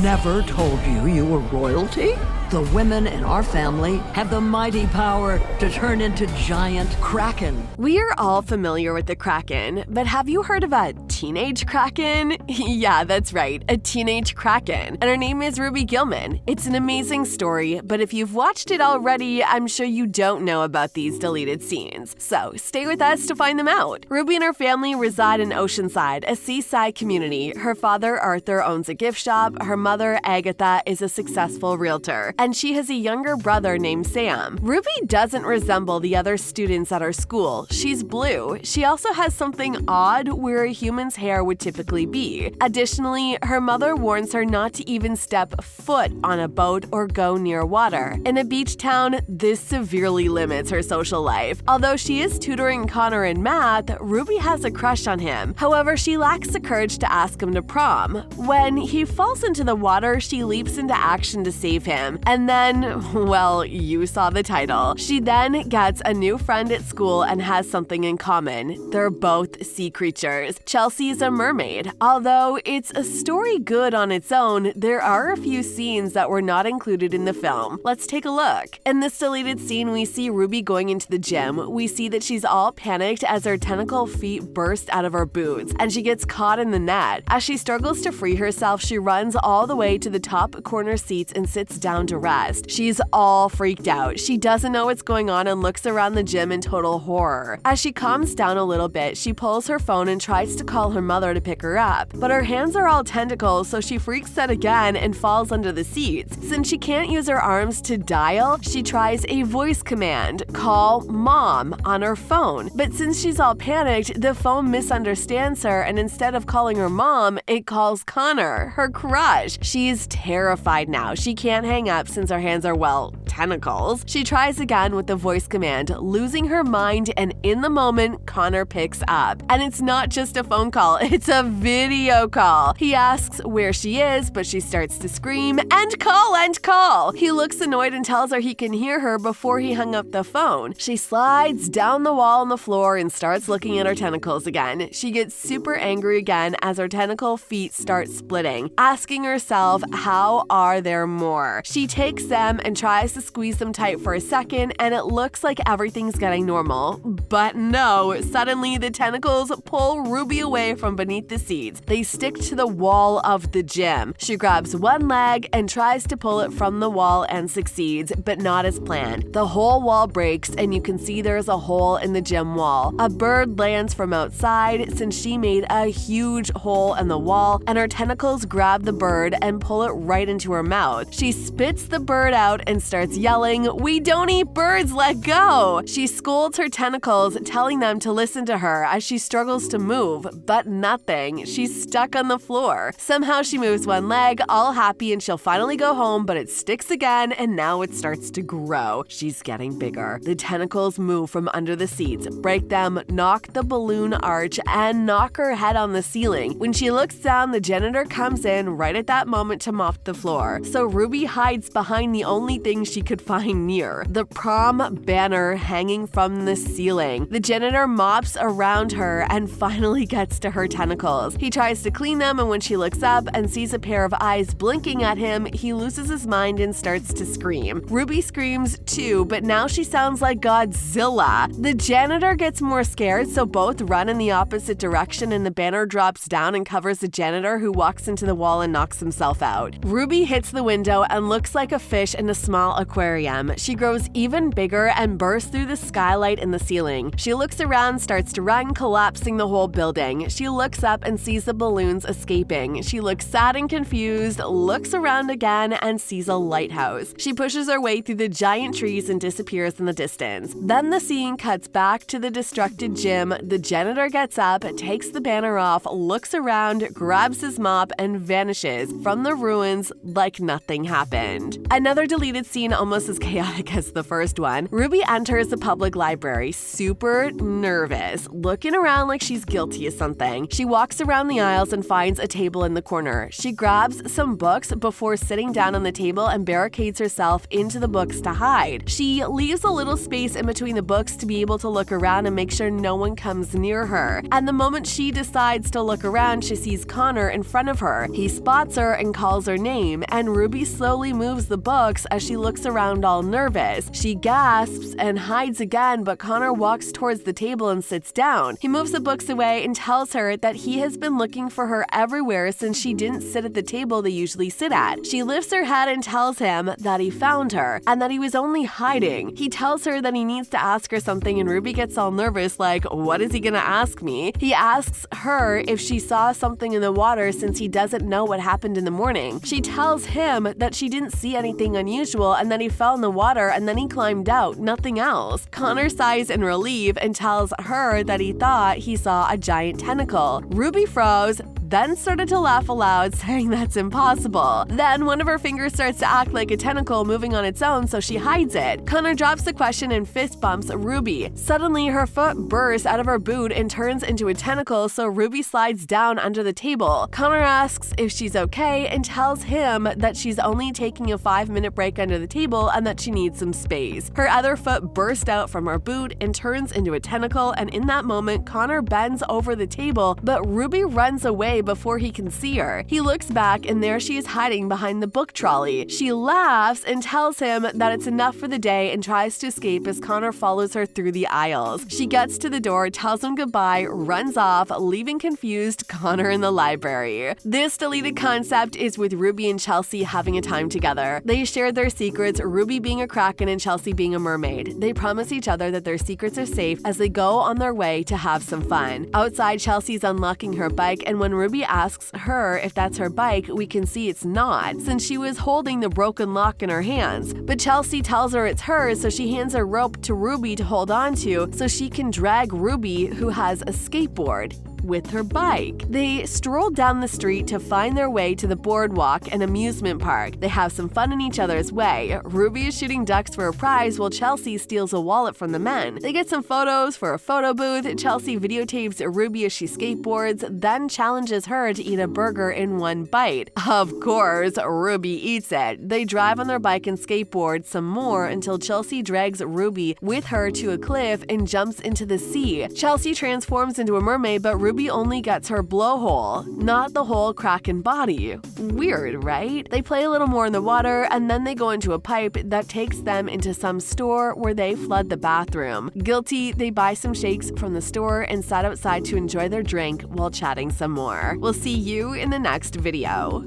Never told you you were royalty? The women in our family have the mighty power to turn into giant kraken. We're all familiar with the Kraken, but have you heard of a teenage Kraken? Yeah, that's right, a teenage Kraken. And her name is Ruby Gillman. It's an amazing story, but if you've watched it already, I'm sure you don't know about these deleted scenes. So stay with us to find them out. Ruby and her family reside in Oceanside, a seaside community. Her father, Arthur, owns a gift shop. Her mother, Agatha, is a successful realtor. And she has a younger brother named Sam. Ruby doesn't resemble the other students at her school. She's blue. She also has something odd where a human's hair would typically be. Additionally, her mother warns her not to even step foot on a boat or go near water. In a beach town, this severely limits her social life. Although she is tutoring Connor in math, Ruby has a crush on him. However, she lacks the courage to ask him to prom. When he falls into the water, she leaps into action to save him. And then, well, you saw the title. She then gets a new friend at school and has something in common. They're both sea creatures. Chelsea's a mermaid. Although it's a story good on its own, there are a few scenes that were not included in the film. Let's take a look. In this deleted scene, we see Ruby going into the gym. We see that she's all panicked as her tentacle feet burst out of her boots, and she gets caught in the net. As she struggles to free herself, she runs all the way to the top corner seats and sits down to rest. She's all freaked out. She doesn't know what's going on and looks around the gym in total horror. As she calms down a little bit, she pulls her phone and tries to call her mother to pick her up. But her hands are all tentacles, so she freaks out again and falls under the seats. Since she can't use her arms to dial, she tries a voice command, call mom, on her phone. But since she's all panicked, the phone misunderstands her, and instead of calling her mom, it calls Connor, her crush. She's terrified now. She can't hang up since her hands are, well, tentacles. She tries again with the voice command, losing her mind, and in the moment, Connor picks up. And it's not just a phone call, it's a video call. He asks where she is, but she starts to scream, "End call, end call!" He looks annoyed and tells her he can hear her before he hung up the phone. She slides down the wall on the floor and starts looking at her tentacles again. She gets super angry again as her tentacle feet start splitting, asking herself, how are there more? She takes them and tries to squeeze them tight for a second, and it looks like everything's getting normal. But no, suddenly the tentacles pull Ruby away from beneath the seats. They stick to the wall of the gym. She grabs one leg and tries to pull it from the wall and succeeds, but not as planned. The whole wall breaks, and you can see there's a hole in the gym wall. A bird lands from outside since she made a huge hole in the wall, and her tentacles grab the bird and pull it right into her mouth. She spits the bird out and starts yelling, "We don't eat birds, let go!" She scolds her tentacles, telling them to listen to her as she struggles to move, but nothing. She's stuck on the floor. Somehow she moves one leg, all happy, and she'll finally go home, but it sticks again, and now it starts to grow. She's getting bigger. The tentacles move from under the seats, break them, knock the balloon arch, and knock her head on the ceiling. When she looks down, the janitor comes in right at that moment to mop the floor. So Ruby hides behind the only thing she could find near, the prom banner hanging from the ceiling. The janitor mops around her and finally gets to her tentacles. He tries to clean them, and when she looks up and sees a pair of eyes blinking at him, he loses his mind and starts to scream. Ruby screams too, but now she sounds like Godzilla. The janitor gets more scared, so both run in the opposite direction, and the banner drops down and covers the janitor, who walks into the wall and knocks himself out. Ruby hits the window and looks like a fish in a small aquarium. She grows even bigger and bursts through the skylight in the ceiling. She looks around, starts to run, collapsing the whole building. She looks up and sees the balloons escaping. She looks sad and confused, looks around again, and sees a lighthouse. She pushes her way through the giant trees and disappears in the distance. Then the scene cuts back to the destructed gym. The janitor gets up, takes the banner off, looks around, grabs his mop, and vanishes from the ruins like nothing happened. Another deleted scene almost as chaotic as the first one. Ruby enters the public library, super nervous, looking around like she's guilty of something. She walks around the aisles and finds a table in the corner. She grabs some books before sitting down on the table and barricades herself into the books to hide. She leaves a little space in between the books to be able to look around and make sure no one comes near her. And the moment she decides to look around, she sees Connor in front of her. He spots her and calls her name, and Ruby slowly moves the books as she looks around all nervous. She gasps and hides again, but Connor walks towards the table and sits down. He moves the books away and tells her that he has been looking for her everywhere since she didn't sit at the table they usually sit at. She lifts her head and tells him that he found her and that he was only hiding. He tells her that he needs to ask her something, and Ruby gets all nervous, like, what is he gonna ask me? He asks her if she saw something in the water since he doesn't know what happened in the morning. She tells him that she didn't see anything unusual and that he fell in the water and then he climbed out, nothing else. Connor sighs in relief and tells her that he thought he saw a giant tentacle. Ruby froze, then started to laugh aloud, saying that's impossible. Then one of her fingers starts to act like a tentacle moving on its own, so she hides it. Connor drops the question and fist bumps Ruby. Suddenly, her foot bursts out of her boot and turns into a tentacle, so Ruby slides down under the table. Connor asks if she's okay and tells him that she's only taking a 5-minute break under the table and that she needs some space. Her other foot bursts out from her boot and turns into a tentacle, and in that moment, Connor bends over the table, but Ruby runs away before he can see her. He looks back, and there she is hiding behind the book trolley. She laughs and tells him that it's enough for the day and tries to escape as Connor follows her through the aisles. She gets to the door, tells him goodbye, runs off, leaving confused Connor in the library. This deleted concept is with Ruby and Chelsea having a time together. They shared their secrets, Ruby being a kraken and Chelsea being a mermaid. They promise each other that their secrets are safe as they go on their way to have some fun. Outside, Chelsea's unlocking her bike, and when Ruby asks her if that's her bike, we can see it's not, since she was holding the broken lock in her hands. But Chelsea tells her it's hers, so she hands a rope to Ruby to hold on to so she can drag Ruby, who has a skateboard, with her bike. They stroll down the street to find their way to the boardwalk and amusement park. They have some fun in each other's way. Ruby is shooting ducks for a prize while Chelsea steals a wallet from the men. They get some photos for a photo booth. Chelsea videotapes Ruby as she skateboards, then challenges her to eat a burger in one bite. Of course, Ruby eats it. They drive on their bike and skateboard some more until Chelsea drags Ruby with her to a cliff and jumps into the sea. Chelsea transforms into a mermaid, but Ruby only gets her blowhole, not the whole kraken body. Weird, right? They play a little more in the water, and then they go into a pipe that takes them into some store where they flood the bathroom. Guilty, they buy some shakes from the store and sat outside to enjoy their drink while chatting some more. We'll see you in the next video.